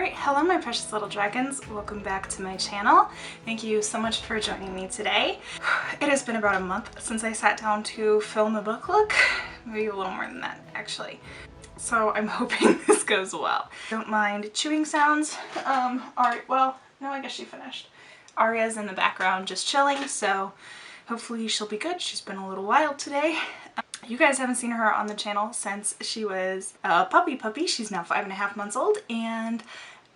Alright, hello my precious little dragons. Welcome back to my channel. Thank you so much for joining me today. It has been about a month since I sat down to film a book look. Maybe a little more than that, actually. So I'm hoping this goes well. Don't mind chewing sounds. Well, no, I guess she finished. Arya's in the background just chilling, so hopefully she'll be good. She's been a little wild today. You guys haven't seen her on the channel since she was a puppy. She's now 5.5 months old and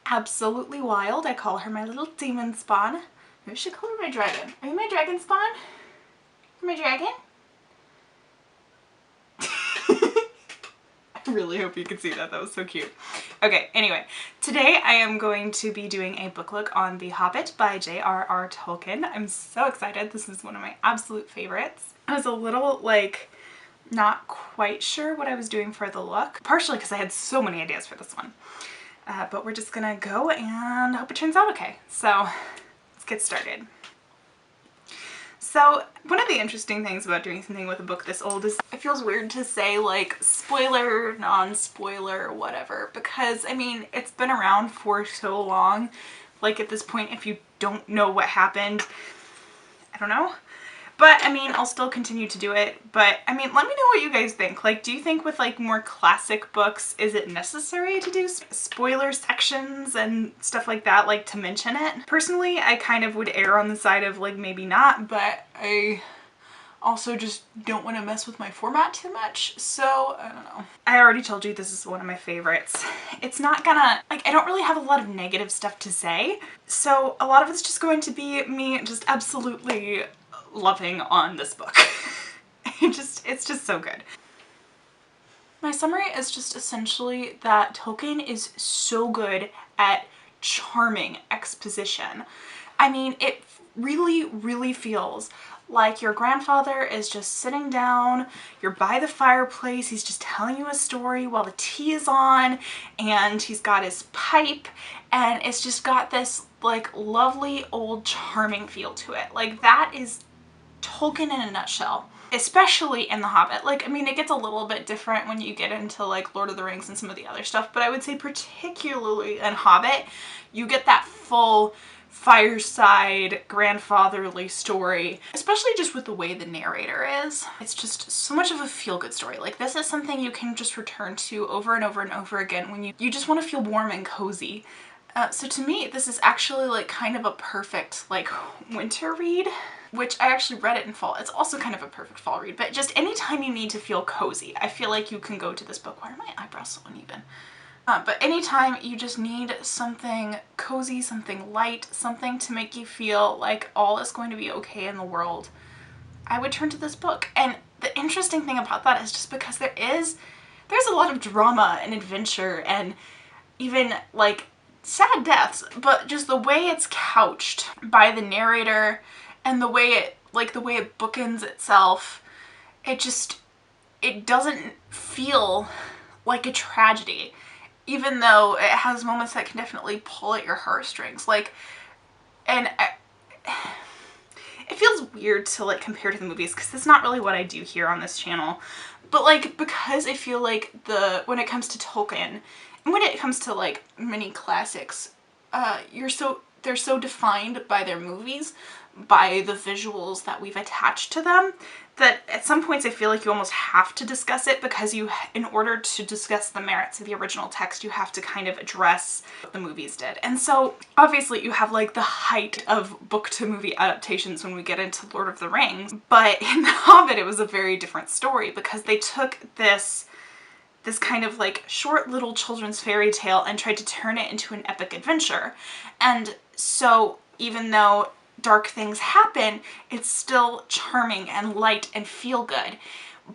absolutely wild. I call her my little demon spawn. Maybe I should call her my dragon. Are you my dragon spawn? You're my dragon? I really hope you could see that. That was so cute. Okay, anyway, today I am going to be doing a book look on The Hobbit by J.R.R. Tolkien. I'm so excited. This is one of my absolute favorites. I was a little not quite sure what I was doing for the look, partially because I had so many ideas for this one. But we're just gonna go and hope it turns out okay. So let's get started. So one of the interesting things about doing something with a book this old is it feels weird to say like spoiler, non-spoiler, whatever, because I mean it's been around for so long. Like at this point, if you don't know what happened, I don't know. But I mean, I'll still continue to do it. But I mean, let me know what you guys think. Like, do you think with like more classic books, is it necessary to do spoiler sections and stuff like that, like to mention it? Personally, I kind of would err on the side of like maybe not, but I also just don't want to mess with my format too much. So I don't know. I already told you this is one of my favorites. It's not gonna, like, I don't really have a lot of negative stuff to say. So a lot of it's just going to be me just absolutely loving on this book. It's just so good. My summary is just essentially that Tolkien is so good at charming exposition. I mean, it really feels like your grandfather is just sitting down, you're by the fireplace, he's just telling you a story while the tea is on, and he's got his pipe, and it's just got this like lovely old charming feel to it. Like that is Tolkien in a nutshell, especially in The Hobbit. Like, I mean, it gets a little bit different when you get into like Lord of the Rings and some of the other stuff, but I would say particularly in Hobbit, you get that full fireside grandfatherly story, especially just with the way the narrator is. It's just so much of a feel-good story. Like this is something you can just return to over and over and over again when you just want to feel warm and cozy. So to me, this is actually like kind of a perfect like winter read, which I actually read it in fall. It's also kind of a perfect fall read, but just anytime you need to feel cozy, I feel like you can go to this book. Why are my eyebrows so uneven? But anytime you just need something cozy, something light, something to make you feel like all is going to be okay in the world, I would turn to this book. And the interesting thing about that is just because there's a lot of drama and adventure and even like sad deaths, but just the way it's couched by the narrator and the way it bookends itself, it doesn't feel like a tragedy, even though it has moments that can definitely pull at your heartstrings. Like, and it feels weird to like compare to the movies because it's not really what I do here on this channel, but like because I feel like when it comes to Tolkien and when it comes to like many classics, they're so defined by their movies, by the visuals that we've attached to them, that at some points I feel like you almost have to discuss it because in order to discuss the merits of the original text, you have to kind of address what the movies did. And so obviously you have like the height of book to movie adaptations when we get into Lord of the Rings, but in The Hobbit it was a very different story because they took this kind of like short little children's fairy tale and tried to turn it into an epic adventure. And so even though dark things happen, it's still charming and light and feel good.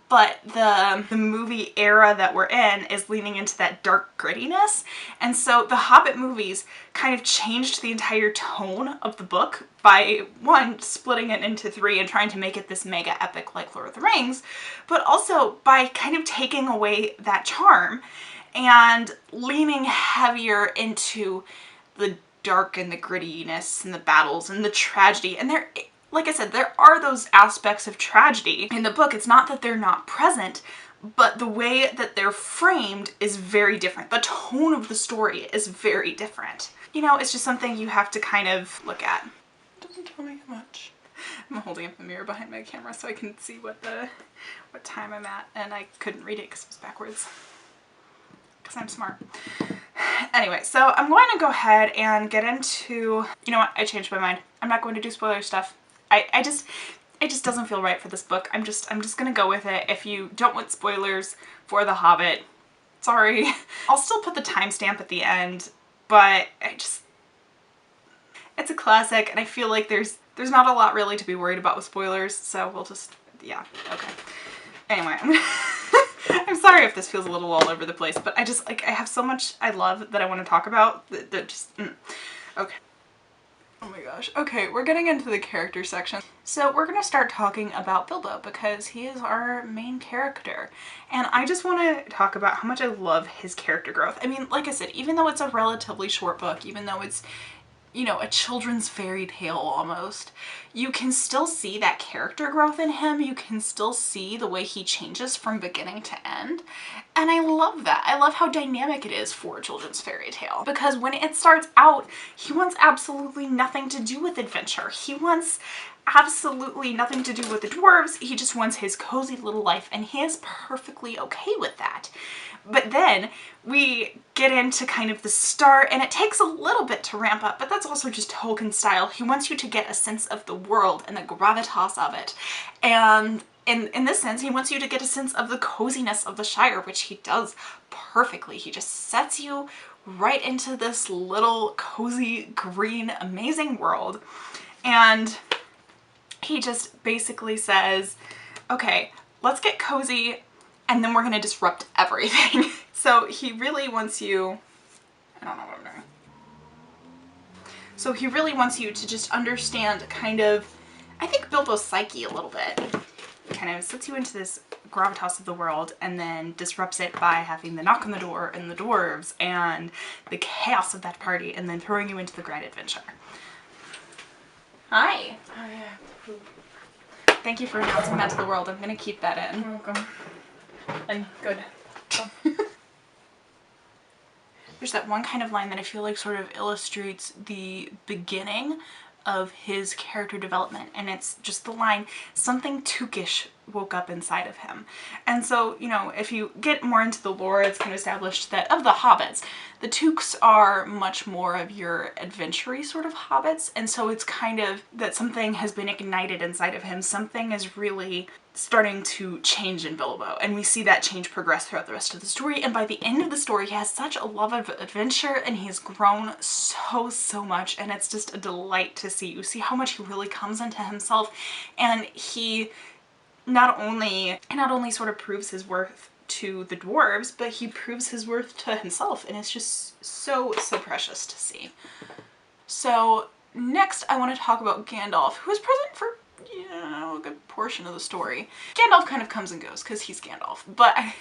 But the movie era that we're in is leaning into that dark grittiness. And so the Hobbit movies kind of changed the entire tone of the book by, one, splitting it into 3 and trying to make it this mega epic like Lord of the Rings, but also by kind of taking away that charm and leaning heavier into the dark and the grittiness and the battles and the tragedy. And like I said, there are those aspects of tragedy in the book. It's not that they're not present, but the way that they're framed is very different. The tone of the story is very different. You know, it's just something you have to kind of look at. It doesn't tell me much. I'm holding up the mirror behind my camera so I can see what time I'm at, and I couldn't read it because it was backwards. Because I'm smart. Anyway, so I'm going to go ahead and get into, you know what, I changed my mind. I'm not going to do spoiler stuff. It just doesn't feel right for this book. I'm just gonna go with it. If you don't want spoilers for The Hobbit, sorry. I'll still put the timestamp at the end, but it's a classic, and I feel like there's not a lot really to be worried about with spoilers, so we'll just, yeah, okay. Anyway, I'm sorry if this feels a little all over the place, but I have so much I love that I want to talk about that just, okay. Oh my gosh. Okay, we're getting into the character section. So we're gonna start talking about Bilbo because he is our main character. And I just want to talk about how much I love his character growth. I mean, like I said, even though it's a relatively short book, even though it's, you know, a children's fairy tale almost, you can still see that character growth in him. You can still see the way he changes from beginning to end. And I love that. I love how dynamic it is for a children's fairy tale. Because when it starts out, he wants absolutely nothing to do with adventure. He wants absolutely nothing to do with the dwarves. He just wants his cozy little life, and he is perfectly okay with that. But then we get into kind of the start, and it takes a little bit to ramp up, but that's also just Tolkien style. He wants you to get a sense of the world and the gravitas of it. And in this sense, he wants you to get a sense of the coziness of the Shire, which he does perfectly. He just sets you right into this little cozy, green, amazing world. And he just basically says, okay, let's get cozy, and then we're gonna disrupt everything. So he really wants you, I don't know what I'm doing. So he really wants you to just understand kind of, I think, Bilbo's psyche a little bit. Kind of sets you into this gravitas of the world and then disrupts it by having the knock on the door and the dwarves and the chaos of that party and then throwing you into the grand adventure. Hi. Oh yeah. Thank you for announcing that to the world. I'm gonna keep that in. You're welcome. And good. There's that one kind of line that I feel like sort of illustrates the beginning of his character development, and it's just the line, something Tookish woke up inside of him. And so, you know, if you get more into the lore, it's kind of established that of the hobbits, the Tooks are much more of your adventure-y sort of hobbits, and so it's kind of that something has been ignited inside of him. Something is really starting to change in Bilbo, and we see that change progress throughout the rest of the story, and by the end of the story he has such a love of adventure, and he's grown so much, and it's just a delight to see. You see how much he really comes into himself, and he not only sort of proves his worth to the dwarves, but he proves his worth to himself, and it's just so precious to see. So next I want to talk about Gandalf, who is present for, you know, a good portion of the story. Gandalf kind of comes and goes because he's Gandalf, but I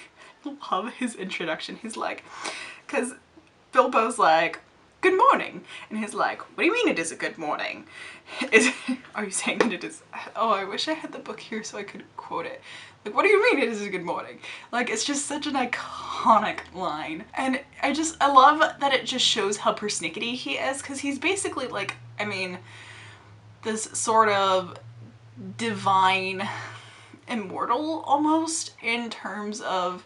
love his introduction. He's like, because Bilbo's like, good morning, and he's like, what do you mean it is a good morning? Are you saying that it is? Oh, I wish I had the book here so I could quote it. Like, what do you mean it is a good morning? Like, it's just such an iconic line, and I love that it just shows how persnickety he is, because he's basically like, I mean, this sort of divine immortal almost in terms of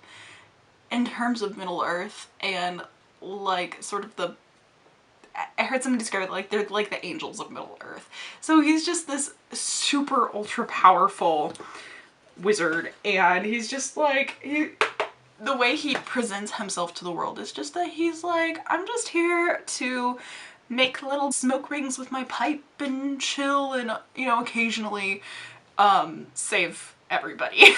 Middle Earth, and like sort of the, I heard someone describe it like they're like the angels of Middle Earth. So he's just this super ultra powerful wizard, and he's just like, the way he presents himself to the world is just that he's like, I'm just here to make little smoke rings with my pipe and chill and, you know, occasionally save everybody.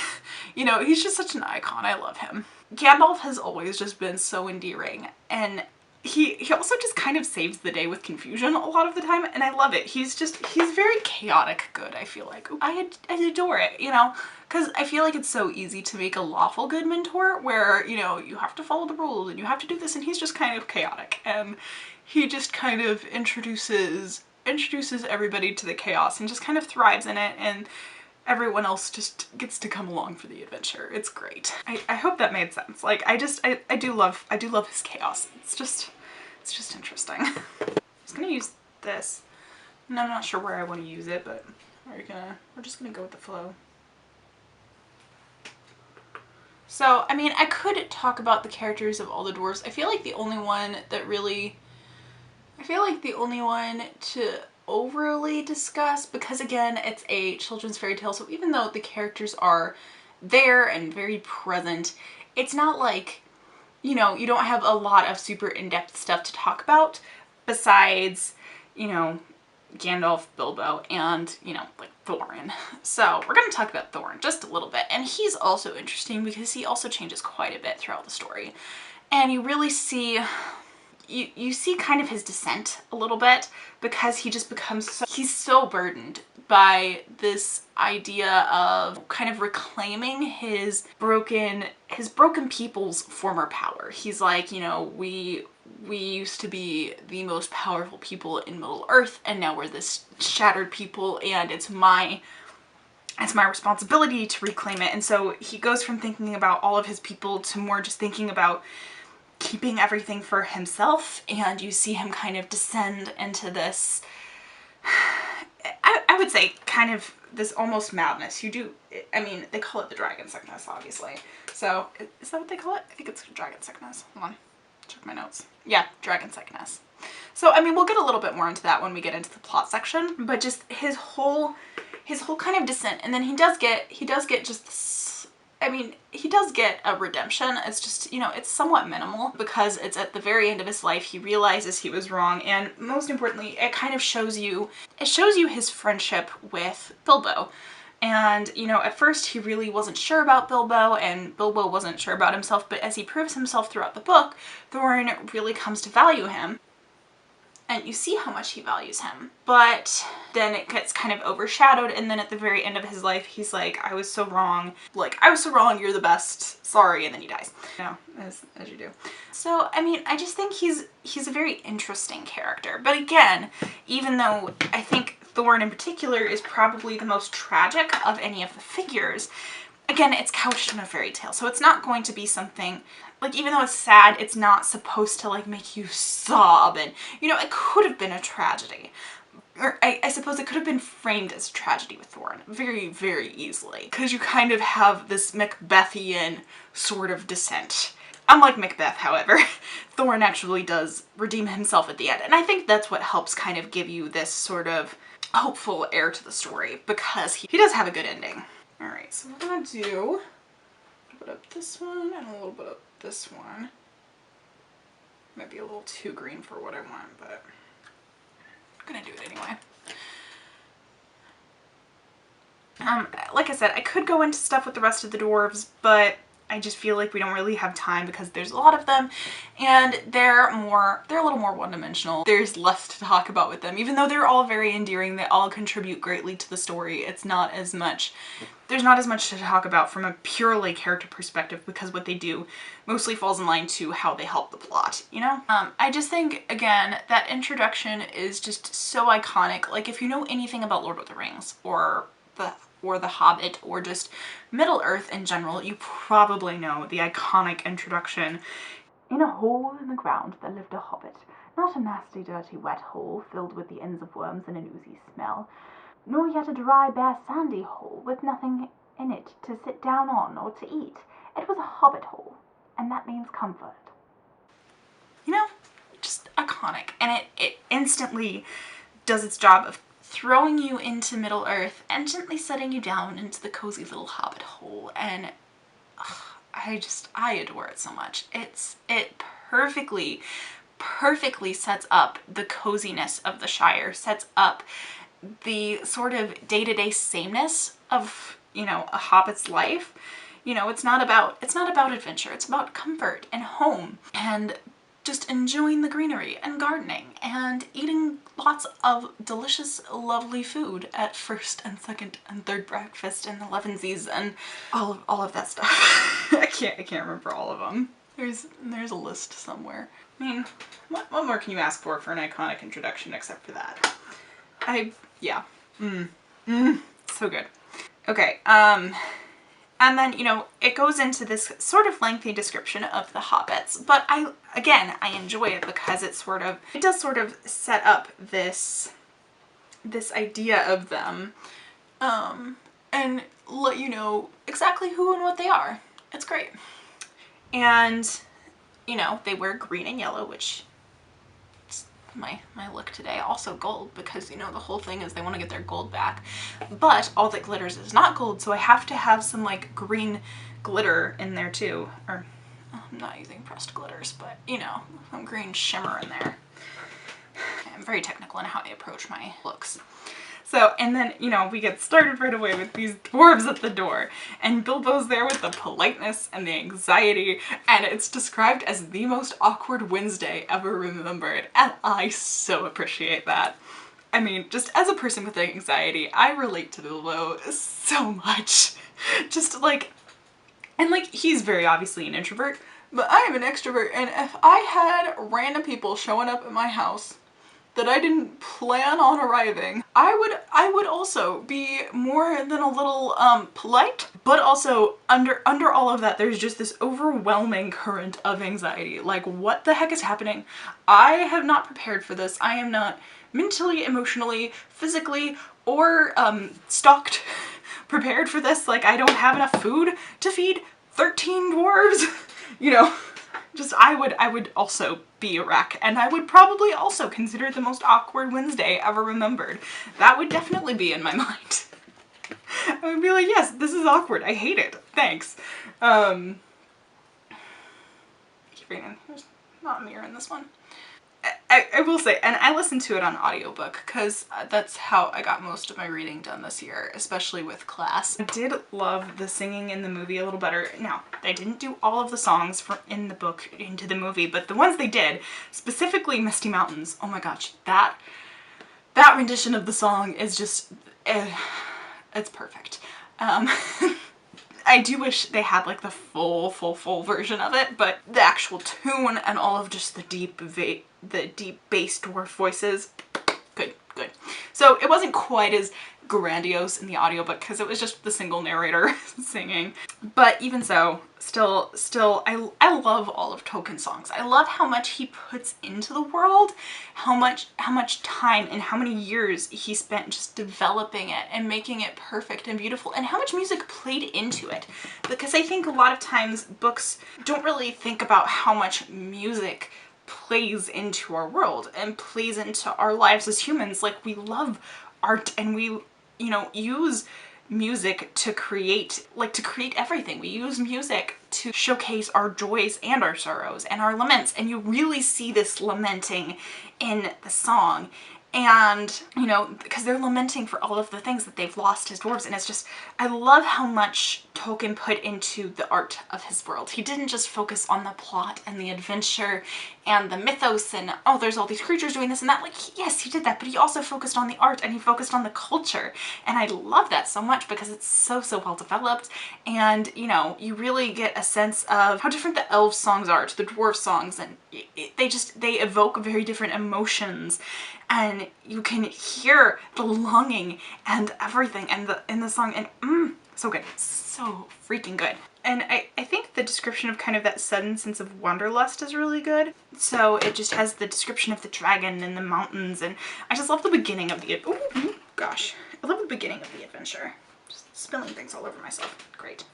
You know, he's just such an icon. I love him. Gandalf has always just been so endearing, and he also just kind of saves the day with confusion a lot of the time, and I love it. He's very chaotic good, I feel like. I adore it, you know, because I feel like it's so easy to make a lawful good mentor where, you know, you have to follow the rules and you have to do this, and he's just kind of chaotic, and he just kind of introduces everybody to the chaos and just kind of thrives in it, and everyone else just gets to come along for the adventure. It's great. I hope that made sense. Like, I do love his chaos. It's just interesting. I'm just gonna use this. And I'm not sure where I want to use it, but we're just gonna go with the flow. So, I mean, I could talk about the characters of all the dwarves. I feel like the only one to overly discuss, because again, it's a children's fairy tale, so even though the characters are there and very present, it's not like, you know, you don't have a lot of super in-depth stuff to talk about besides, you know, Gandalf, Bilbo, and, you know, like Thorin. So we're going to talk about Thorin just a little bit, and he's also interesting because he also changes quite a bit throughout the story. And you really see, you see kind of his descent a little bit, because he just becomes he's so burdened by this idea of kind of reclaiming his broken people's former power. He's like, you know, we used to be the most powerful people in Middle Earth, and now we're this shattered people, and it's my responsibility to reclaim it. And so he goes from thinking about all of his people to more just thinking about keeping everything for himself, and you see him kind of descend into this, I would say, kind of this almost madness. I mean, they call it the dragon sickness, obviously. So, is that what they call it? I think it's dragon sickness. Hold on, check my notes. Yeah, dragon sickness. So, I mean, we'll get a little bit more into that when we get into the plot section, but just his whole kind of descent, and then he does get just this, I mean, he does get a redemption. It's just, you know, it's somewhat minimal because it's at the very end of his life. He realizes he was wrong, and most importantly, it kind of shows you his friendship with Bilbo. And, you know, at first he really wasn't sure about Bilbo, and Bilbo wasn't sure about himself, but as he proves himself throughout the book, Thorin really comes to value him. And you see how much he values him. But then it gets kind of overshadowed, and then at the very end of his life, he's like, I was so wrong. Like, I was so wrong, you're the best. Sorry, and then he dies. You know, as you do. So, I mean, I just think he's a very interesting character. But again, even though I think Thorin in particular is probably the most tragic of any of the figures, again, it's couched in a fairy tale, so it's not going to be something, like, even though it's sad, it's not supposed to, like, make you sob, and, you know, it could have been a tragedy. Or, I suppose it could have been framed as a tragedy with Thorin very, very easily, because you kind of have this Macbethian sort of descent. Unlike Macbeth, however, Thorin actually does redeem himself at the end, and I think that's what helps kind of give you this sort of hopeful air to the story, because he does have a good ending. Alright, so we're gonna do a little bit of this one and a little bit of this one. Might be a little too green for what I want, but I'm gonna do it anyway. Like I said, I could go into stuff with the rest of the dwarves, but I just feel like we don't really have time because there's a lot of them, and they're a little more one-dimensional. There's less to talk about with them. Even though they're all very endearing, they all contribute greatly to the story, there's not as much to talk about from a purely character perspective, because what they do mostly falls in line to how they help the plot, you know? I just think, again, that introduction is just so iconic. Like, if you know anything about Lord of the Rings, or the Hobbit, or just Middle Earth in general, you probably know the iconic introduction. In a hole in the ground there lived a hobbit, not a nasty, dirty, wet hole filled with the ends of worms and an oozy smell, nor yet a dry, bare, sandy hole with nothing in it to sit down on or to eat. It was a hobbit hole, and that means comfort. You know, just iconic, and it instantly does its job of throwing you into Middle Earth and gently setting you down into the cozy little hobbit hole, and I adore it so much. It perfectly sets up the coziness of the Shire, sets up the sort of day-to-day sameness of, you know, a hobbit's life. You know, it's not about adventure, it's about comfort and home and just enjoying the greenery and gardening and eating lots of delicious, lovely food at first and second and third breakfast and the elevensies and all of that stuff. I can't remember all of them. There's a list somewhere. I mean, what more can you ask for an iconic introduction except for that? Yeah. So good. Okay, and then, you know, it goes into this sort of lengthy description of the hobbits, but I enjoy it because it does sort of set up this idea of them, and let you know exactly who and what they are. It's great. And, you know, they wear green and yellow, which is my look today. Also gold, because, you know, the whole thing is they want to get their gold back. But all that glitters is not gold, so I have to have some, like, green glitter in there too. Or, I'm not using pressed glitters, but, you know, some green shimmer in there. I'm very technical in how I approach my looks. So, and then, you know, we get started right away with these dwarves at the door, and Bilbo's there with the politeness and the anxiety, and it's described as the most awkward Wednesday ever remembered, and I so appreciate that. I mean, just as a person with anxiety, I relate to Bilbo so much. Just like, and like, he's very obviously an introvert, but I am an extrovert, and if I had random people showing up at my house that I didn't plan on arriving, I would also be more than a little polite, but also under all of that, there's just this overwhelming current of anxiety. Like, what the heck is happening? I have not prepared for this. I am not mentally, emotionally, physically, or stocked prepared for this. Like, I don't have enough food to feed 13 dwarves. You know, just I would also be a wreck, and I would probably also consider it the most awkward Wednesday ever remembered. That would definitely be in my mind. I would be like, yes, this is awkward. I hate it. Thanks. Keep reading. There's not a mirror in this one. I will say, and I listened to it on audiobook because that's how I got most of my reading done this year, especially with class. I did love the singing in the movie a little better. Now, they didn't do all of the songs in the book into the movie, but the ones they did, specifically Misty Mountains, oh my gosh, that rendition of the song is just, it's perfect. I do wish they had like the full version of it, but the actual tune and all of just the deep bass dwarf voices, good. So it wasn't quite as grandiose in the audiobook because it was just the single narrator singing. But even so, still, I love all of Tolkien's songs. I love how much he puts into the world, how much time and how many years he spent just developing it and making it perfect and beautiful, and how much music played into it. Because I think a lot of times books don't really think about how much music plays into our world and plays into our lives as humans. Like, we love art and we, you know, use music to create everything. We use music to showcase our joys and our sorrows and our laments, and you really see this lamenting in the song. And, you know, because they're lamenting for all of the things that they've lost as dwarves, and it's just, I love how much Tolkien put into the art of his world. He didn't just focus on the plot and the adventure and the mythos and, oh, there's all these creatures doing this and that. Like, yes, he did that, but he also focused on the art and he focused on the culture. And I love that so much because it's so well developed. And, you know, you really get a sense of how different the elf songs are to the dwarf songs, and they evoke very different emotions. And you can hear the longing and everything in the song, and so good. So freaking good. And I think the description of kind of that sudden sense of wanderlust is really good. So it just has the description of the dragon and the mountains, and I just love the beginning of the, oh gosh. I love the beginning of the adventure. Just spilling things all over myself. Great.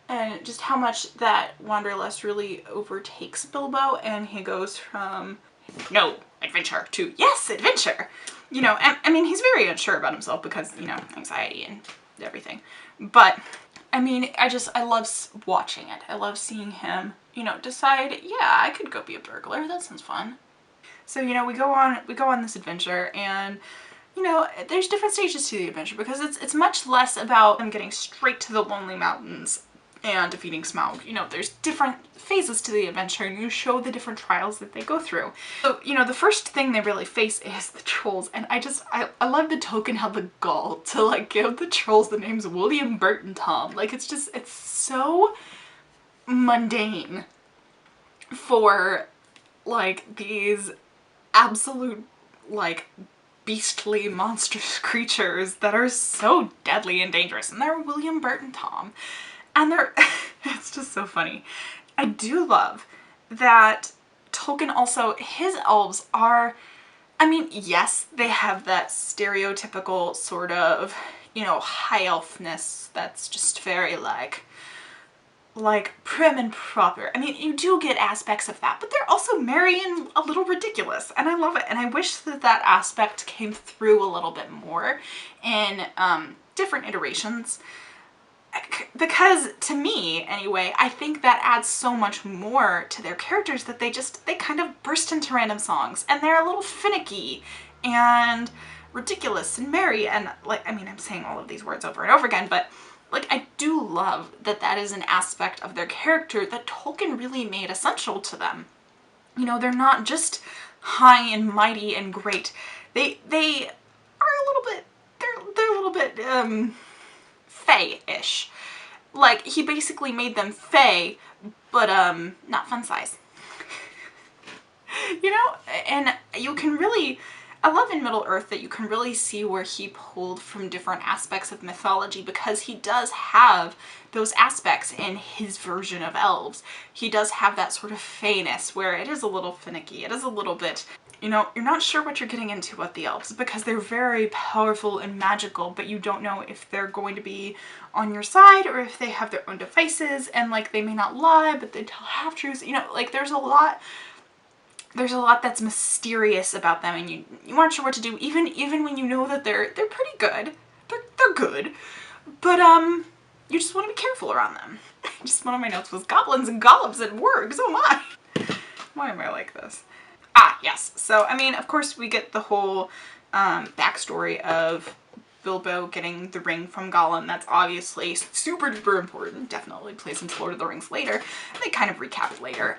And just how much that wanderlust really overtakes Bilbo, and he goes from no adventure to yes adventure. You know, and I mean, he's very unsure about himself because, you know, anxiety and everything. But I mean, I love watching it. I love seeing him, you know, decide, yeah, I could go be a burglar. That sounds fun. So, you know, we go on this adventure, and you know, there's different stages to the adventure because it's much less about them getting straight to the Lonely Mountains and defeating Smaug. You know, there's different phases to the adventure, and you show the different trials that they go through. So, you know, the first thing they really face is the trolls, and I love that Tolkien had the gall to, like, give the trolls the names William, Bert, and Tom. Like, it's so mundane for, like, these absolute, like, beastly, monstrous creatures that are so deadly and dangerous. And they're William, Bert, and Tom. And they're, it's just so funny. I do love that Tolkien also, his elves are, I mean, yes, they have that stereotypical sort of, you know, high elfness that's just very like prim and proper. I mean, you do get aspects of that, but they're also merry and a little ridiculous, and I love it. And I wish that that aspect came through a little bit more in different iterations, because to me anyway, I think that adds so much more to their characters that they kind of burst into random songs, and they're a little finicky and ridiculous and merry, and like, I mean, I'm saying all of these words over and over again, but like, I do love that that is an aspect of their character that Tolkien really made essential to them. You know, they're not just high and mighty and great. They are a little bit, they're a little bit, fae-ish. Like, he basically made them fae, but, not fun size. You know? And you can really, I love in Middle-earth that you can really see where he pulled from different aspects of mythology, because he does have those aspects in his version of elves. He does have that sort of fae-ness where it is a little finicky, it is a little bit, you know, you're not sure what you're getting into with the elves, because they're very powerful and magical, but you don't know if they're going to be on your side or if they have their own devices, and like, they may not lie, but they tell half-truths, you know, like, there's a lot that's mysterious about them, and you aren't sure what to do, even when you know that they're pretty good. They're good. But you just want to be careful around them. Just one of my notes was goblins and gollops and wargs. Oh my. Why am I like this? Ah, yes. So I mean, of course we get the whole backstory of Bilbo getting the ring from Gollum. That's obviously super duper important. Definitely plays into Lord of the Rings later. They kind of recap it later.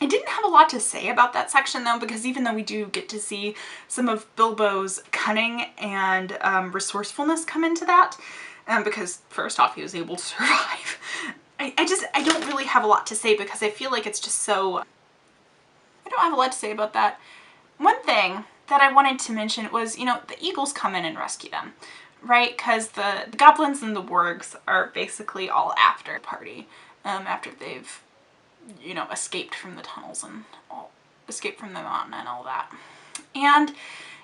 I didn't have a lot to say about that section though, because even though we do get to see some of Bilbo's cunning and resourcefulness come into that, because first off, he was able to survive. I don't really have a lot to say, because I feel like it's just so, I don't have a lot to say about that. One thing that I wanted to mention was, you know, the eagles come in and rescue them, right? Because the goblins and the wargs are basically all after the party, after they've, you know, escaped from the tunnels and escaped from the mountain and all that. And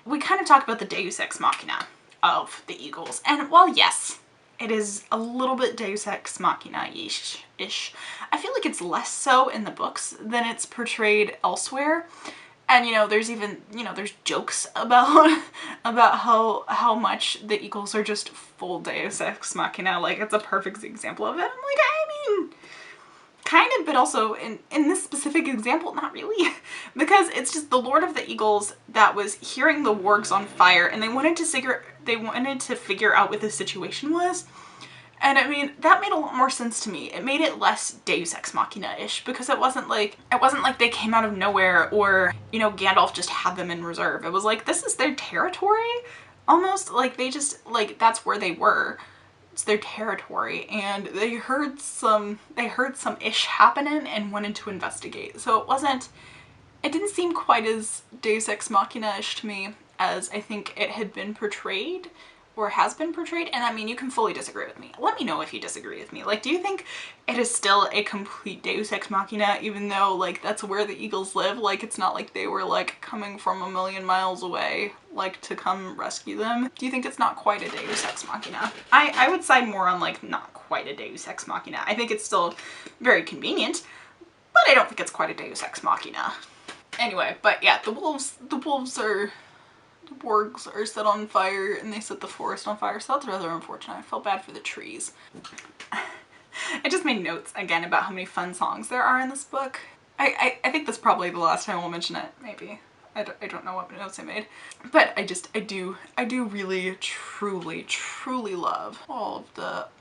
we kind of talk about the Deus Ex Machina of the eagles. And while yes, it is a little bit Deus Ex Machina-ish, I feel like it's less so in the books than it's portrayed elsewhere. And, you know, there's even, you know, there's jokes about how much the eagles are just full Deus Ex Machina. Like, it's a perfect example of it. I'm like, I mean, kind of, but also in this specific example, not really. Because it's just the Lord of the Eagles that was hearing the wargs on fire, and they wanted to figure out what the situation was. And I mean, that made a lot more sense to me. It made it less Deus Ex Machina-ish, because it wasn't like they came out of nowhere, or, you know, Gandalf just had them in reserve. It was like, this is their territory, almost. Like, they just, like, that's where they were. It's their territory, and they heard some ish happening and wanted to investigate. So it didn't seem quite as Deus Ex Machina-ish to me as I think it had been portrayed, or has been portrayed. And I mean, you can fully disagree with me. Let me know if you disagree with me. Like, do you think it is still a complete Deus Ex Machina, even though, like, that's where the eagles live? Like, it's not like they were, like, coming from a million miles away, like, to come rescue them. Do you think it's not quite a Deus Ex Machina? I would side more on, like, not quite a Deus Ex Machina. I think it's still very convenient, but I don't think it's quite a Deus Ex Machina. Anyway, but yeah, the wargs are set on fire, and they set the forest on fire, so that's rather unfortunate. I felt bad for the trees. I just made notes again about how many fun songs there are in this book. I think that's probably the last time we'll mention it, maybe. I don't know what notes I made. But I do really, truly love all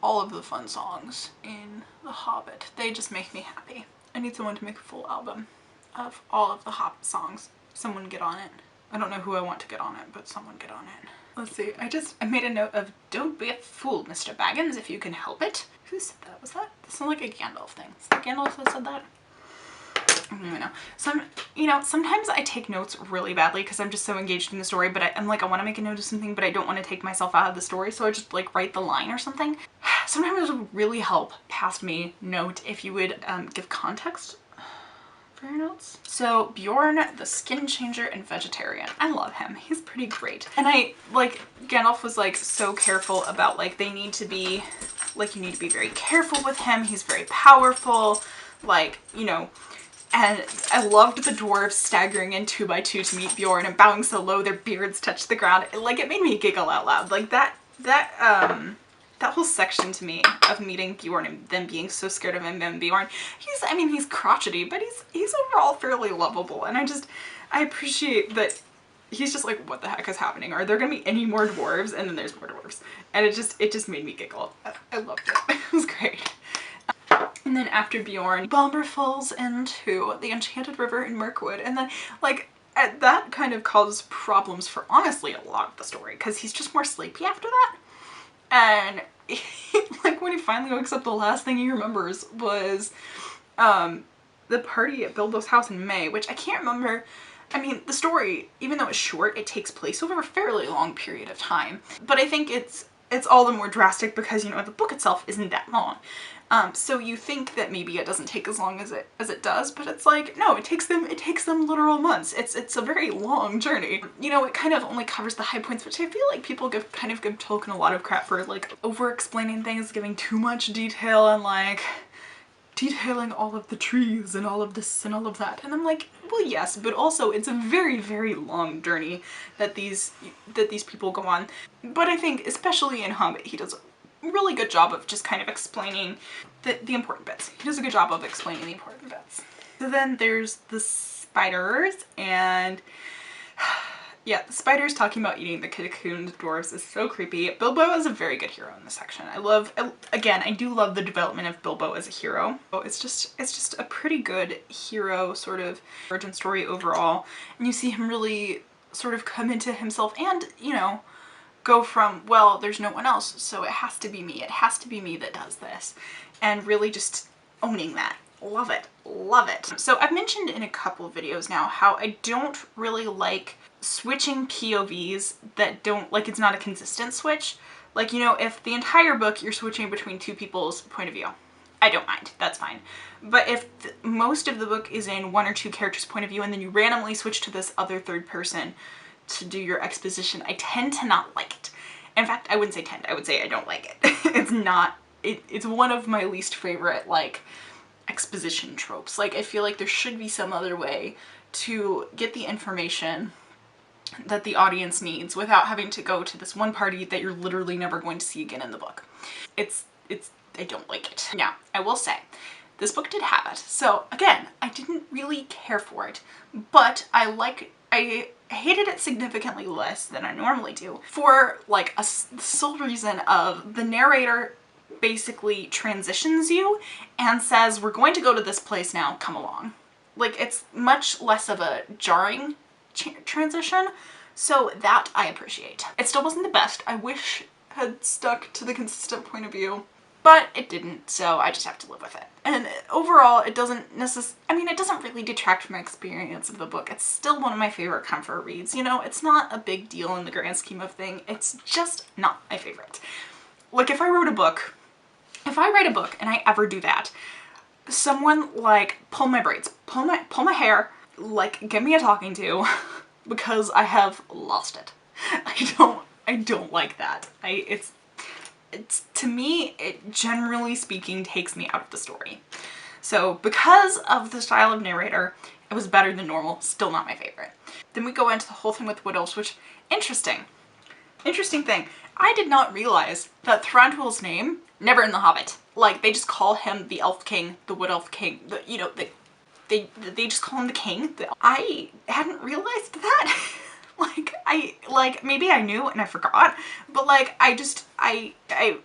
of the fun songs in The Hobbit. They just make me happy. I need someone to make a full album of all of the Hobbit songs. Someone get on it. I don't know who I want to get on it, but someone get on it. Let's see, I made a note of, don't be a fool, Mr. Baggins, if you can help it. Who said that? Was that? That sounded like a Gandalf thing. Is that Gandalf that said that? I don't even know. Sometimes I take notes really badly because I'm just so engaged in the story, but I'm like, I want to make a note of something, but I don't want to take myself out of the story, so I just like write the line or something. Sometimes it would really help past me note if you would give context for your notes. So Bjorn, the skin changer and vegetarian. I love him. He's pretty great. And Gandalf was like so careful about like, they need to be, like, you need to be very careful with him. He's very powerful, like, you know. And I loved the dwarves staggering in 2 by 2 to meet Bjorn and bowing so low their beards touched the ground. Like, it made me giggle out loud. Like, that whole section to me of meeting Bjorn and them being so scared of him and Bjorn, he's crotchety, but he's overall fairly lovable. And I appreciate that he's just like, what the heck is happening? Are there gonna be any more dwarves? And then there's more dwarves. And it just made me giggle. I loved it. It was great. And then after Bjorn, Bomber falls into the Enchanted River in Mirkwood. And then, like, that kind of caused problems for, honestly, a lot of the story. Because he's just more sleepy after that. And, like, when he finally wakes up, the last thing he remembers was the party at Bilbo's house in May. Which I can't remember. I mean, the story, even though it's short, it takes place over a fairly long period of time. But I think it's all the more drastic because, you know, the book itself isn't that long. So you think that maybe it doesn't take as long as it does, but it's like, no, it takes them literal months. It's a very long journey. You know, it kind of only covers the high points, which I feel like people give Tolkien a lot of crap for, like, over-explaining things, giving too much detail, and like detailing all of the trees and all of this and all of that. And I'm like, well, yes, but also it's a very, very long journey that these people go on. But I think, especially in Hobbit, he does really good job of just kind of explaining the important bits. He does a good job of explaining the important bits. So then there's the spiders, and yeah, the spiders talking about eating the cocooned dwarves is so creepy. Bilbo is a very good hero in this section. I do love the development of Bilbo as a hero. It's just a pretty good hero sort of origin story overall. And you see him really sort of come into himself and, you know, go from, well, there's no one else, so it has to be me. It has to be me that does this. And really just owning that. Love it. Love it. So I've mentioned in a couple of videos now how I don't really like switching POVs that don't, like, it's not a consistent switch. Like, you know, if the entire book you're switching between two people's point of view, I don't mind. That's fine. But if most of the book is in one or two characters' point of view and then you randomly switch to this other third person to do your exposition, I tend to not like it. In fact, I wouldn't say tend, I would say I don't like it. It's one of my least favorite, like, exposition tropes. Like, I feel like there should be some other way to get the information that the audience needs without having to go to this one party that you're literally never going to see again in the book. I don't like it. Now, I will say, this book did have it. So again, I didn't really care for it, but I hated it significantly less than I normally do for, like, the sole reason of the narrator basically transitions you and says, we're going to go to this place now, come along. Like, it's much less of a jarring transition, so that I appreciate. It still wasn't the best. I wish it had stuck to the consistent point of view, but it didn't, so I just have to live with it. And overall, it doesn't it doesn't really detract from my experience of the book. It's still one of my favorite comfort reads. You know, it's not a big deal in the grand scheme of things. It's just not my favorite. Like, if I write a book and I ever do that, someone, like, pull my braids, pull my hair, like, give me a talking to, because I have lost it. I don't like that. It's to me, it generally speaking takes me out of the story. So because of the style of narrator, it was better than normal, still not my favorite. Then we go into the whole thing with Wood Elves, which, interesting thing. I did not realize that Thranduil's name, never in The Hobbit, like, they just call him the Elf King, the Wood Elf King, they just call him the King. I hadn't realized that. Maybe I knew and I forgot, but, like, I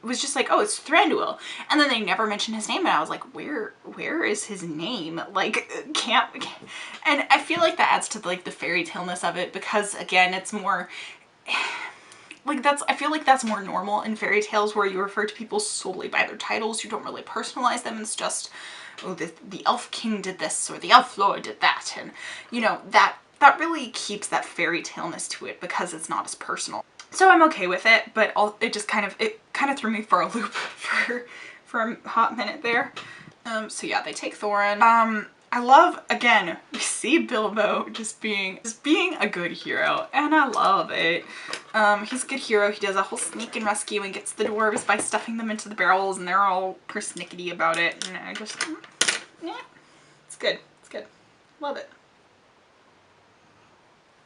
was just like, oh, it's Thranduil. And then they never mentioned his name, and I was like, where is his name? Like, and I feel like that adds to, like, the fairy tale-ness of it, because, again, it's more, like that's, I feel like that's more normal in fairy tales, where you refer to people solely by their titles. You don't really personalize them. It's just, oh, the elf king did this, or the elf lord did that. And you know, that really keeps that fairy tale-ness to it because it's not as personal. So I'm okay with it, but it just kind of threw me for a loop for a hot minute there. So yeah, they take Thorin. I love, again, we see Bilbo just being a good hero, and I love it. He's a good hero. He does a whole sneak and rescue and gets the dwarves by stuffing them into the barrels, and they're all persnickety about it, and I just, yeah, it's good. It's good. Love it.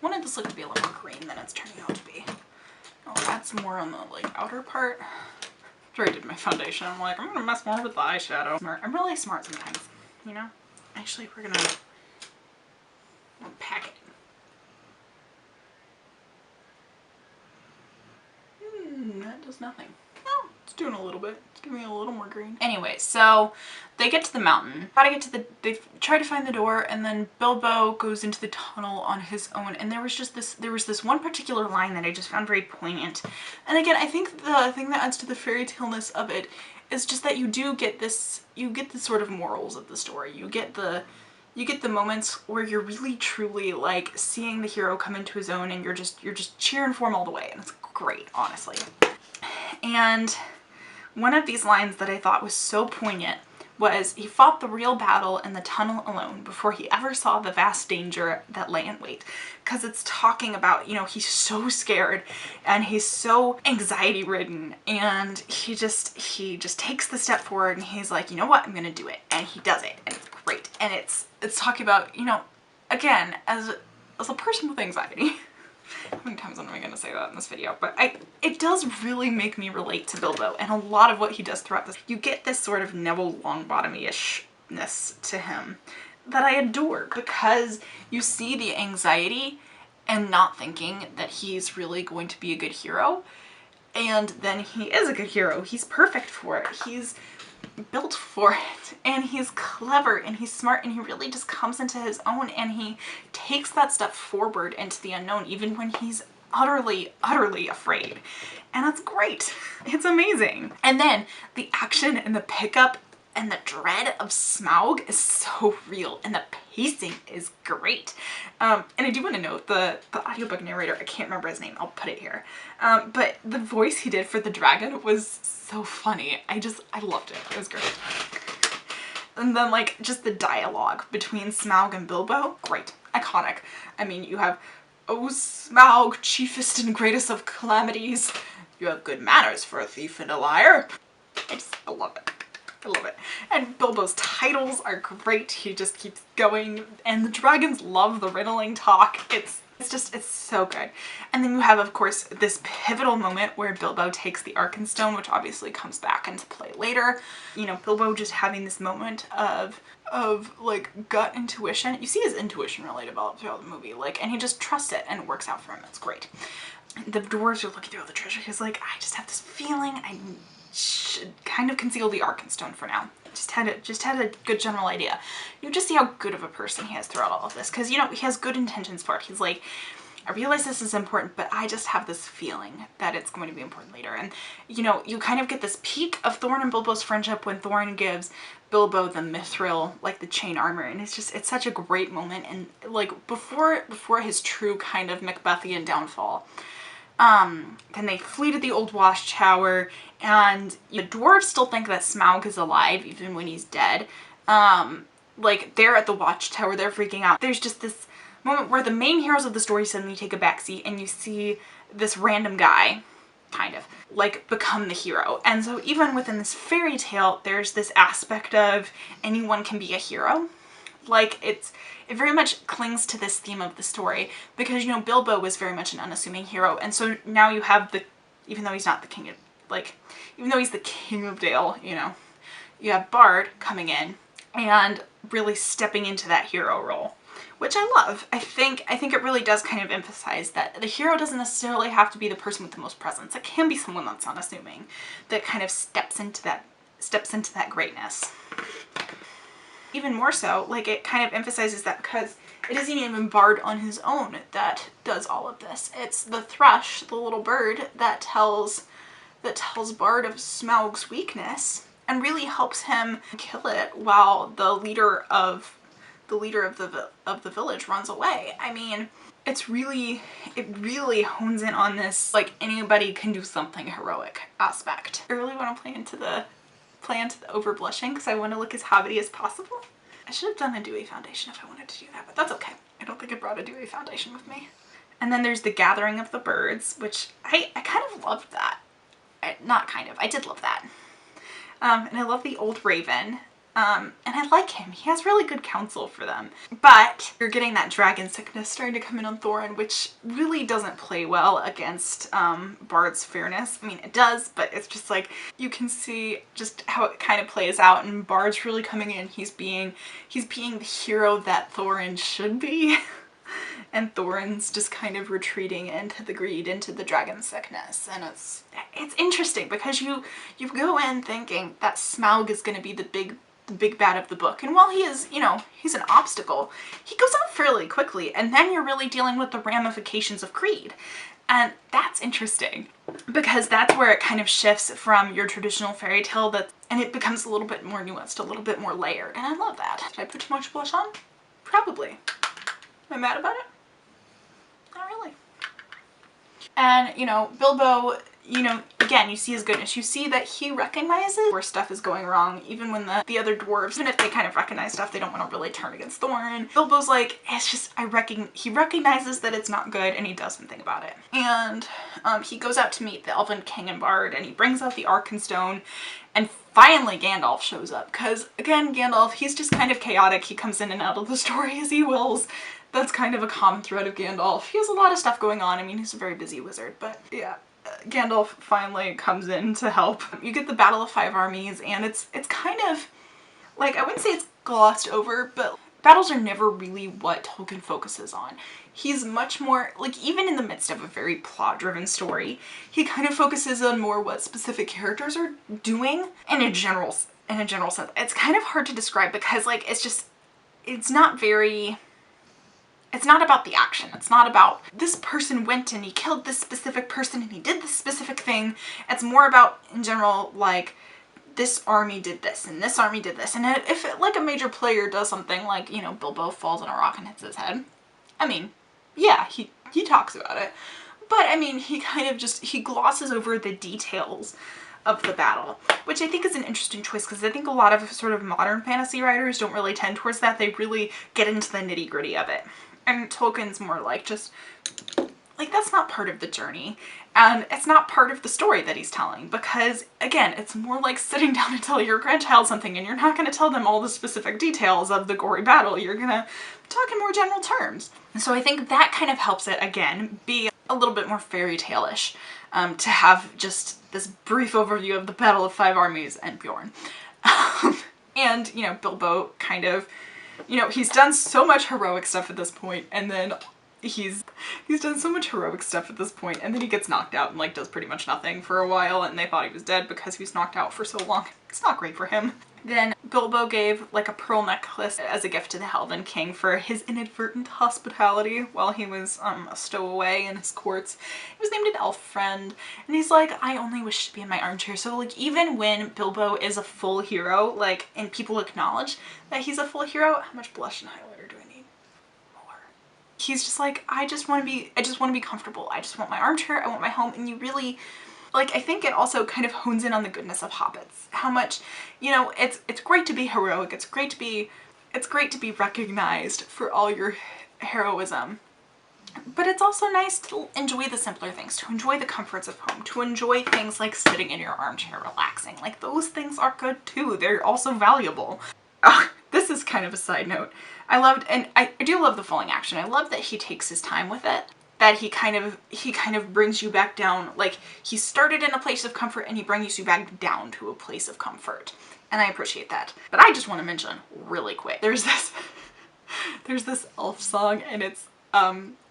Wanted this look to be a little more green than it's turning out to be. I'll add some more on the like outer part. After I did my foundation, I'm like, I'm gonna mess more with the eyeshadow. I'm really smart sometimes, you know? Actually, we're gonna unpack it. That does nothing. Oh, it's doing a little bit. It's giving me a little more green. Anyway, so they get to the mountain. They try to find the door, and then Bilbo goes into the tunnel on his own. And there was this one particular line that I just found very poignant. And again, I think the thing that adds to the fairy tale-ness of it is just that you get the sort of morals of the story. You get the moments where you're really truly like seeing the hero come into his own, and you're just cheering for him all the way, and it's great, honestly. And one of these lines that I thought was so poignant was, he fought the real battle in the tunnel alone before he ever saw the vast danger that lay in wait. Because it's talking about, you know, he's so scared and he's so anxiety ridden, and he just takes the step forward, and he's like, you know what, I'm gonna do it, and he does it, and it's great. And it's talking about, you know, again, as a person with anxiety, how many times am I going to say that in this video? But it does really make me relate to Bilbo, and a lot of what he does throughout this. You get this sort of Neville Longbottom-ishness to him that I adore, because you see the anxiety and not thinking that he's really going to be a good hero, and then he is a good hero. He's perfect for it. He's built for it, and he's clever, and he's smart, and he really just comes into his own, and he takes that step forward into the unknown even when he's utterly afraid, and that's great. It's amazing. And then the action and the pickup and the dread of Smaug is so real, and the pacing is great. And I do want to note the audiobook narrator, I can't remember his name, I'll put it here, but the voice he did for the dragon was so funny. I loved it. It was great. And then like just the dialogue between Smaug and Bilbo, great, iconic. I mean, you have, "Oh Smaug, chiefest and greatest of calamities, you have good manners for a thief and a liar." I love it. I love it. And Bilbo's titles are great. He just keeps going, and the dragons love the riddling talk. It's so good. And then you have, of course, this pivotal moment where Bilbo takes the Arkenstone, which obviously comes back into play later. You know, Bilbo just having this moment of like gut intuition. You see his intuition really develop throughout the movie, like, and he just trusts it, and it works out for him. It's great. The dwarves are looking through all the treasure. He's like, I just have this feeling I should kind of conceal the Arkenstone for now. Just had a good general idea. You just see how good of a person he is throughout all of this, because, you know, he has good intentions for it. He's like, I realize this is important, but I just have this feeling that it's going to be important later. And, you know, you kind of get this peak of Thorin and Bilbo's friendship when Thorin gives Bilbo the mithril, like the chain armor, and it's such a great moment. And like before his true kind of Macbethian downfall, then they flee to the old watchtower, and the dwarves still think that Smaug is alive even when he's dead. Like, they're at the watchtower, they're freaking out. There's just this moment where the main heroes of the story suddenly take a backseat, and you see this random guy, kind of, like, become the hero. And so even within this fairy tale, there's this aspect of anyone can be a hero. Like, it very much clings to this theme of the story, because, you know, Bilbo was very much an unassuming hero, and so now you have even though he's not the king of, like, even though he's the king of Dale, you know, you have Bard coming in and really stepping into that hero role, which I love. I think it really does kind of emphasize that the hero doesn't necessarily have to be the person with the most presence. It can be someone that's unassuming, that kind of steps into that greatness. Even more so, like, it kind of emphasizes that, because it isn't even Bard on his own that does all of this. It's the thrush, the little bird, that tells Bard of Smaug's weakness and really helps him kill it while the leader of the village runs away. I mean, it really hones in on this, like, anybody can do something heroic aspect. I really want to play into the over blushing because I want to look as hobbity as possible. I should have done a dewy foundation if I wanted to do that, but that's okay. I don't think I brought a dewy foundation with me. And then there's the gathering of the birds, which I kind of loved that. Not kind of, I did love that. And I love the old raven. And I like him. He has really good counsel for them. But you're getting that dragon sickness starting to come in on Thorin, which really doesn't play well against Bard's fairness. I mean, it does, but it's just like, you can see just how it kind of plays out, and Bard's really coming in. He's being the hero that Thorin should be. And Thorin's just kind of retreating into the greed, into the dragon sickness. And it's interesting because you go in thinking that Smaug is going to be the big bad of the book. And while he is, you know, he's an obstacle, he goes out fairly quickly. And then you're really dealing with the ramifications of greed. And that's interesting because that's where it kind of shifts from your traditional fairy tale and it becomes a little bit more nuanced, a little bit more layered. And I love that. Did I put too much blush on? Probably. Am I mad about it? Not really. And, you know, Bilbo, you know, again, you see his goodness. You see that he recognizes where stuff is going wrong, even when the other dwarves, even if they kind of recognize stuff, they don't want to really turn against Thorin. Bilbo's like, it's just, he recognizes that it's not good and he does something about it. And he goes out to meet the Elven King and Bard, and he brings out the Arkenstone, and finally Gandalf shows up. Because, again, Gandalf, he's just kind of chaotic. He comes in and out of the story as he wills. That's kind of a common thread of Gandalf. He has a lot of stuff going on. I mean, he's a very busy wizard, but yeah. Gandalf finally comes in to help. You get the Battle of Five Armies, and it's kind of, like, I wouldn't say it's glossed over, but battles are never really what Tolkien focuses on. He's much more, like, even in the midst of a very plot-driven story, he kind of focuses on more what specific characters are doing in a general sense. It's kind of hard to describe because, like, it's not about the action. It's not about this person went and he killed this specific person and he did this specific thing. It's more about, in general, like, this army did this and this army did this. And if like a major player does something like, you know, Bilbo falls on a rock and hits his head, I mean, yeah, he talks about it. But I mean, he kind of he glosses over the details of the battle, which I think is an interesting choice because I think a lot of sort of modern fantasy writers don't really tend towards that. They really get into the nitty gritty of it. And Tolkien's more like just, like, that's not part of the journey. And it's not part of the story that he's telling because, again, it's more like sitting down and tell your grandchild something and you're not going to tell them all the specific details of the gory battle. You're going to talk in more general terms. And so I think that kind of helps it, again, be a little bit more fairy tale-ish, to have just this brief overview of the Battle of Five Armies and Bjorn. And, you know, Bilbo kind of, you know, he's done so much heroic stuff at this point, and then he's done so much heroic stuff at this point, and then he gets knocked out and, like, does pretty much nothing for a while, and they thought he was dead because he was knocked out for so long. It's not great for him. Then Bilbo gave, like, a pearl necklace as a gift to the Elven King for his inadvertent hospitality while he was a stowaway in his courts. He was named an elf friend, and he's like, I only wish to be in my armchair. So, like, even when Bilbo is a full hero, like, and people acknowledge that he's a full hero, how much blush and highlighter do I need? More. He's just like, I just want to be comfortable. I just want my armchair. I want my home. And you really, like, I think it also kind of hones in on the goodness of hobbits. How much, you know, it's great to be heroic. It's great to be recognized for all your heroism. But it's also nice to enjoy the simpler things, to enjoy the comforts of home, to enjoy things like sitting in your armchair relaxing. Like, those things are good too. They're also valuable. Oh, this is kind of a side note. I do love the falling action. I love that he takes his time with it. That he kind of brings you back down. Like, he started in a place of comfort and he brings you back down to a place of comfort. And I appreciate that. But I just want to mention really quick. There's this elf song, and it's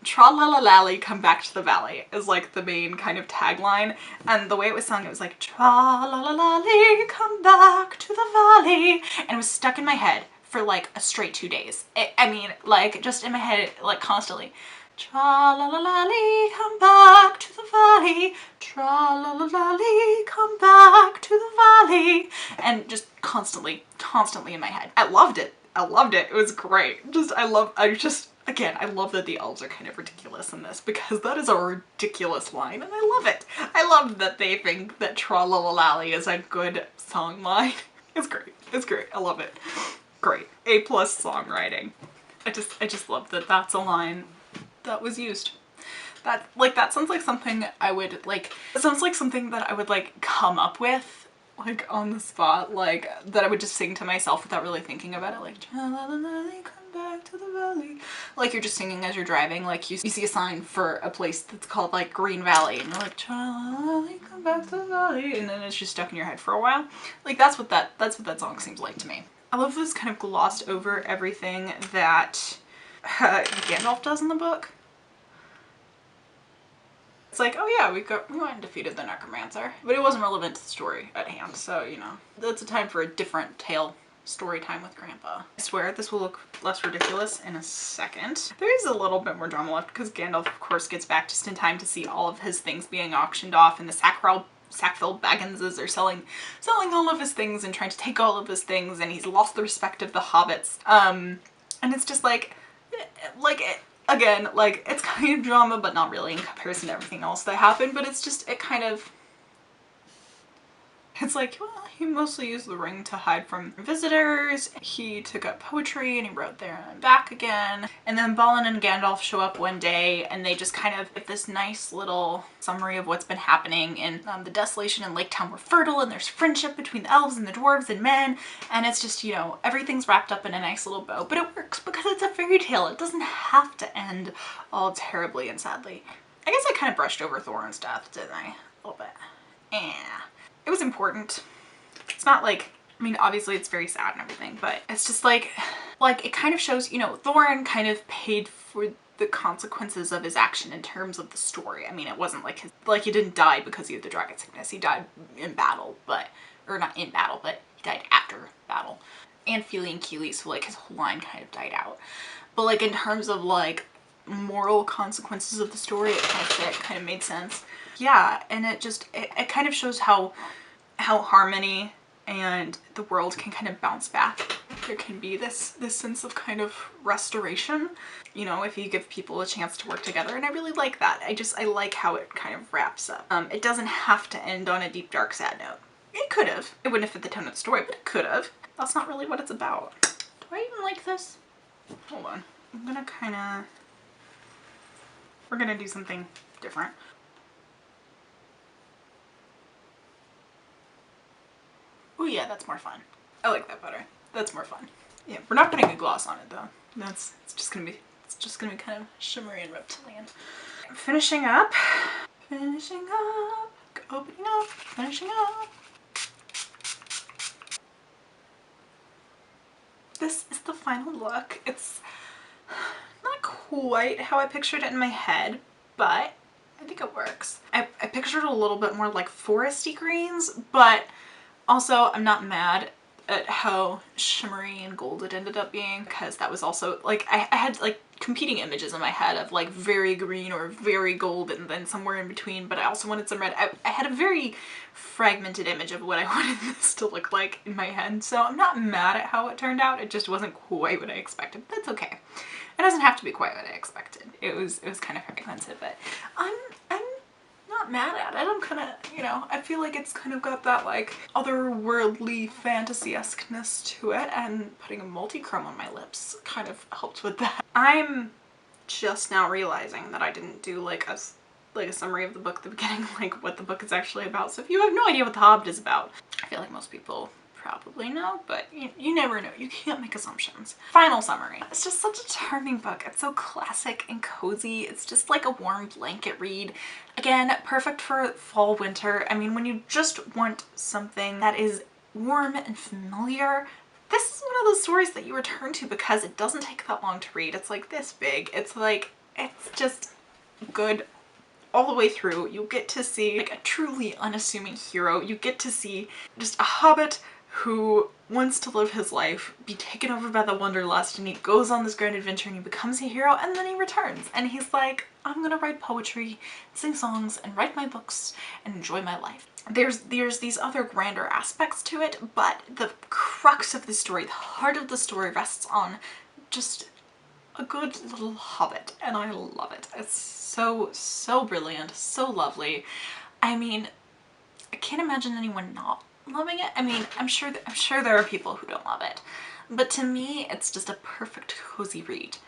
tra-la-la-lally, come back to the valley is like the main kind of tagline. And the way it was sung, it was like, tra-la-la-lally, come back to the valley. And it was stuck in my head for like a straight 2 days. I mean, like, just in my head, like, constantly. Tra-la-la-la-lee, come back to the valley. Tra-la-la-la-lee, come back to the valley. And just constantly in my head. I loved it. I loved it. It was great. I love that the elves are kind of ridiculous in this, because that is a ridiculous line and I love it. I love that they think that tra-la-la-la-lee is a good song line. It's great. It's great. I love it. Great. A+ songwriting. I just love that that's a line that was used. That sounds like something I would like, it sounds like something that I would like come up with like on the spot, like that I would just sing to myself without really thinking about it, like tra-la-la-la-lee, come back to the valley. Like you're just singing as you're driving, like you see a sign for a place that's called like Green Valley and you're like tra-la-la-la-lee, come back to the valley, and then it's just stuck in your head for a while. Like that's what that song seems like to me. I love this kind of glossed over everything that Gandalf does in the book. It's like, oh yeah, we went and defeated the necromancer, but it wasn't relevant to the story at hand, so you know, that's a time for a different tale story time with Grandpa. I swear this will look less ridiculous in a second. There is a little bit more drama left because Gandalf of course gets back just in time to see all of his things being auctioned off, and the Sackville Bagginses are selling all of his things and trying to take all of his things, and he's lost the respect of the hobbits. And it's just again, like, it's kind of drama, but not really in comparison to everything else that happened, but it's like, well, he mostly used the ring to hide from visitors. He took up poetry and he wrote There and Back again. And then Balin and Gandalf show up one day and they just kind of give this nice little summary of what's been happening in the desolation in Lake Town were fertile, and there's friendship between the elves and the dwarves and men. And it's just, you know, everything's wrapped up in a nice little bow, but it works because it's a fairy tale. It doesn't have to end all terribly and sadly. I guess I kind of brushed over Thorin's death, didn't I? A little bit. Yeah. It was important. It's not like, I mean, obviously it's very sad and everything, but it's just like it kind of shows, you know, Thorin kind of paid for the consequences of his action in terms of the story. I mean, it wasn't like he didn't die because he had the dragon sickness. He died in battle, or not in battle, but he died after battle. And Fili and Kili, so like his whole line kind of died out. But like in terms of like moral consequences of the story, it kind of fit, kind of made sense. Yeah, and it kind of shows how harmony and the world can kind of bounce back. There can be this sense of kind of restoration, you know, if you give people a chance to work together, and I really like that. I like how it kind of wraps up. It doesn't have to end on a deep, dark, sad note. It could have. It wouldn't have fit the tone of the story, but it could have. That's not really what it's about. Do I even like this? Hold on. We're gonna do something different. Oh yeah, that's more fun. I like that better. That's more fun. Yeah, we're not putting a gloss on it though. It's just gonna be kind of shimmery and reptilian. Finishing up, opening up, finishing up. This is the final look. It's not quite how I pictured it in my head, but I think it works. I pictured a little bit more like foresty greens, but also I'm not mad at how shimmery and gold it ended up being, because that was also like, I had like competing images in my head of like very green or very gold and then somewhere in between, but I also wanted some red. I had a very fragmented image of what I wanted this to look like in my head, so I'm not mad at how it turned out. It just wasn't quite what I expected. That's okay. It doesn't have to be quite what I expected. It was kind of fragmented, but I'm not mad at it. I'm kind of, you know, I feel like it's kind of got that like otherworldly fantasy-esque-ness to it, and putting a multi-chrome on my lips kind of helped with that. I'm just now realizing that I didn't do like a summary of the book at the beginning, like what the book is actually about. So if you have no idea what The Hobbit is about, I feel like most people probably know, but you never know. You can't make assumptions. Final summary. It's just such a charming book. It's so classic and cozy. It's just like a warm blanket read. Again, perfect for fall, winter. I mean, when you just want something that is warm and familiar, this is one of those stories that you return to because it doesn't take that long to read. It's like this big. It's just good all the way through. You get to see like a truly unassuming hero. You get to see just a hobbit who wants to live his life, be taken over by the wanderlust, and he goes on this grand adventure and he becomes a hero, and then he returns and he's like, I'm gonna write poetry, sing songs, and write my books and enjoy my life. There's these other grander aspects to it, but the crux of the story, the heart of the story, rests on just a good little hobbit, and I love it. It's so brilliant, so lovely. I mean, I can't imagine anyone not loving it. I mean, I'm sure there are people who don't love it, but to me it's just a perfect cozy read.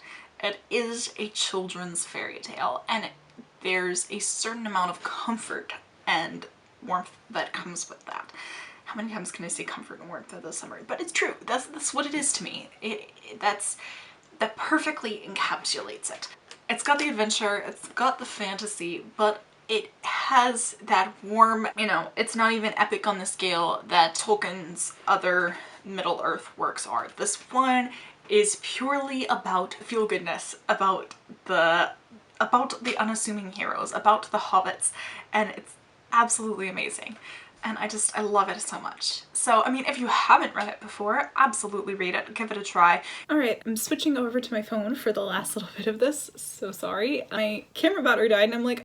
It is a children's fairy tale, and there's a certain amount of comfort and warmth that comes with that. How many times can I say comfort and warmth in this summary? But it's true. That's what it is to me. That perfectly encapsulates it. It's got the adventure, it's got the fantasy, but it has that warm, you know, it's not even epic on the scale that Tolkien's other Middle-earth works are. This one is purely about feel-goodness, about the unassuming heroes, about the hobbits, and it's absolutely amazing. And I love it so much. So, I mean, if you haven't read it before, absolutely read it, give it a try. All right, I'm switching over to my phone for the last little bit of this. So sorry. My camera battery died and I'm like,